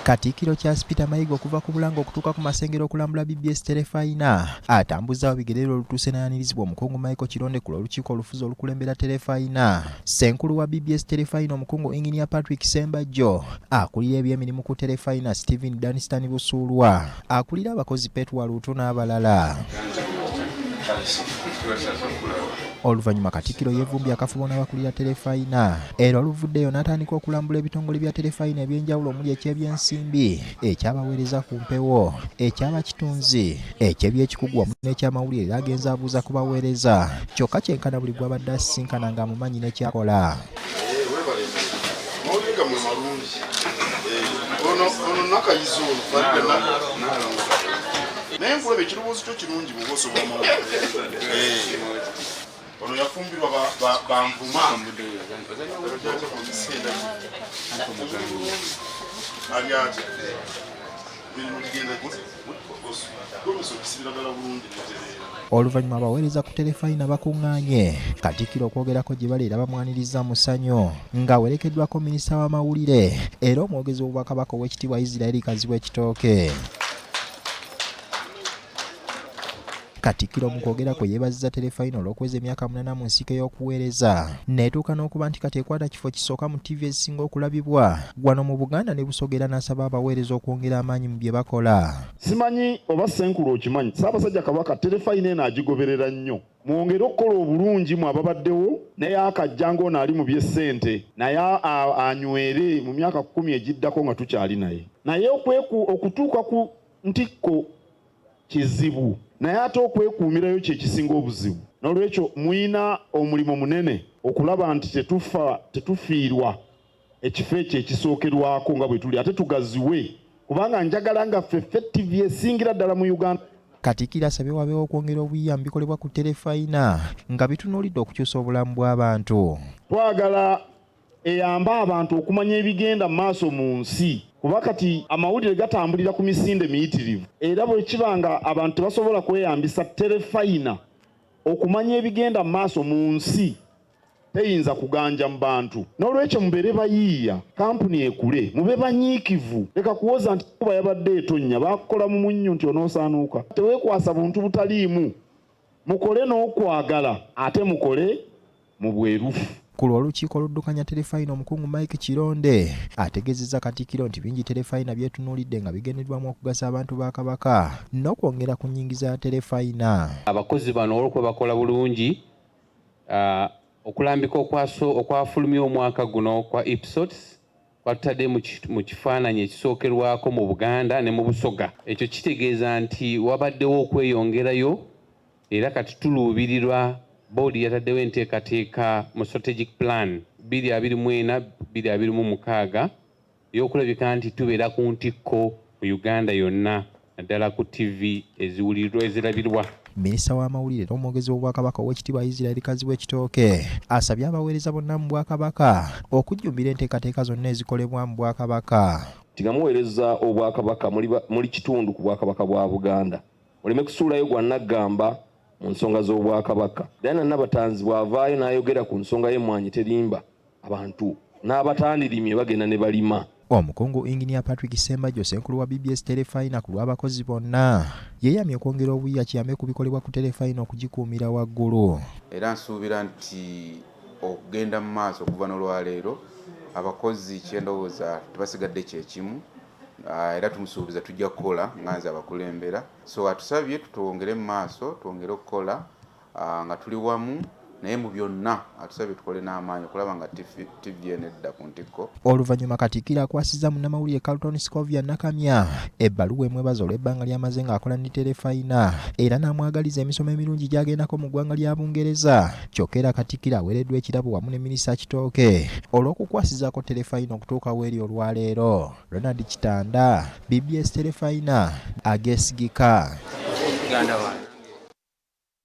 Katikkiro Charles Peter Mayiga okuva ku Bulange okutuuka ku Masengero okulambula BBS Terefayina atambuza bigerero olutuuse n'ayanirizibwa omukungu Michael Kironde ku lw'olukiiko olufuzi olukulembera Terefayina. Ssenkulu wa BBS Terefayina omukungu Engineer Patrick Sembajjo akulira ebyemirimu ku Terefayina Stephen Danistan Busuulwa akulira abakozi Petwa Luutu n'abalala. Oluvannyuma Katikkiro yeevumbye akafubo n'abakulira Terefayina era oluvuddeyo n'atandika okulambula ebitongole bya Terefayina eby'enjawulo omuli eky'ebyensimbi, ekyabaweereza ku mpewo, eky'abakitunzi, eky'ebyekikugu wamu n'ekyamawulire era agenza abuuza kubaweereza kyokka kyenkana buli gw'abadde asisinkana ng'amumanyi n'ekyakola. Nengulebe kirowoozo kyo kirungi mu bwoso bw'amawulire. Ono yafumbirwa banvuma oluvannyuma abaweereza ku Terefayina bakuŋŋaanye Katikkiro okwogerako gye bali era bamwaniriza musanyo ng'awerekeddwako minisita w'amawulire era omwogezi w'Obwakabaka Oweekitiibwa Israel Kazibwe Kitooke. Katikkiro mu kwogerako yeebazizza Terefayina olw'okuweza emyaka 8 mu nsiko y'okuweereza neetuuka n'okuba nti kati ekwata kifo kisooka mu TV ezisinga okulabibwa wano mu Buganda ne Busogera n'asaba abaweereza okwongera amaanyi mu bye bakola. Simanyi oba Ssenkulu okimanyi Ssaabasajja Kabaka Terefayina eno agigoberera nnyo. Mwongere okukola obulungi mu ababaddewo naye akajja ng'ono ali mu by'essente naye anywere mu myaka 10 egiddako nga tukyali naye. Naye okutuuka ku ntikko kizibu. Naye ate okwekuumirayo kye kisinga obuzibu. N'olwekyo muyina omulimu munene okulaba nti tetufiirwa ekifo ekyo ekisookerwako nga bwe tuli ate tugaziwe kubanga njagala nga ffe effective esingira ddala mu Uganda. Katikkiro asabye wabeewo okwongera obuyambi bikolebwa ku Terefayina nga bitunuulidde okukyusa obulamu bw'abantu. Twagala eyambe abantu okumanya ebigenda mu maaso mu nsi. Kuba kati amawulire gatambulira ku misinde miyitirivu era bwe kibanga abantu tebasobola kweyambisa Terefayina okumanya ebigenda mu maaso mu nsi teyinza kuganja mu bantu. N'olwekyo mubeere bayiiya kampuni ekule mube banyiikivu leka kuwoza nti kuba yabadde etonnya bakukola mu munnyo nti onoosaanuuka. Teweekwasa buntu butaliimu mukole n'okwagala ate mukole mu bwerufu. Ku lw'olukiiko oluddukanya Terefayina omukungu Mike Kironde ategeezezza Katikkiro nti bingi Terefayina byetunuulidde nga bigendeddwamu okugasa abantu ba Kabaka n'okwongera ku nnyingiza ya Terefayina. Abakozi bano olw'okuba bakola bulungi okulambika okwafulumya omwaka guno kwa Ipsos kwatudde mu kifaananyi ekisookerwako mu Buganda ne mu Busoga. Ekyo kitegeeza nti wabaddewo okweyongerayo era kati tuluubirirwa boodi yataddewo enteekateeka mu strategic plan 2024-2026 y'okulabika nti tubeera ku ntikko mu Uganda yonna naddala ku TV eziwulirirwa ezirabirwa. Minisita w'amawulire n'omwogezi w'Obwakabaka Oweekitiibwa Israel Kazibwe Kitooke asabye abaweereza bonna mu Bwakabaka okujjumbira enteekateeka zonna ezikolebwa mu Bwakabaka. Tingamuweereza Obwakabaka muli kitundu ku Bwakabaka bwa Buganda oleme kusuulayo gwa naggamba mu nsonga z'Obwakabaka. Dayana Nabatanzi bw'avaayo n'ayogera ku nsonga y'emmwanyi terimba abantu n'abatandirimye bagenda ne balima. Omukungu Engineer Patrick Sembajjo Ssenkulu wa BBS Terefayina ku lw'abakozi bonna yeeyamye okwongera obuyiiya kiyambe ku bikolebwa ku Terefayina okugikuumira waggulu. Era nsuubira nti okugenda mu maaso okuva n'olwaleero abakozi kyendowooza tebasigadde kyekimu era tumusuubiza tujja kukola nganze abakulembera. So atusabye tutwongere mu maaso twongere okukola nga tuli wamu naye mu byonna atusabye tukole n'amaanyi okulaba nga TVN edda ku ntikko. Oluvannyuma Katikkiro akwasizza munnamawulire Carlton Scovia Nakamya ebbaluwa emwebaza olw'ebbanga ly'amaze ng'akola ne Terefayina era n'amwagaliza emisomo emirungi gy'agendako mu ggwanga lya Bungereza. Kyokka era Katikkiro aweereddwa ekirabo wamu ne minisita Kitooke olw'okukwasizzaako Terefayina okutuuka w'eri olwaleero. Ronald Kitanda, BBS Terefayina, ageesigika.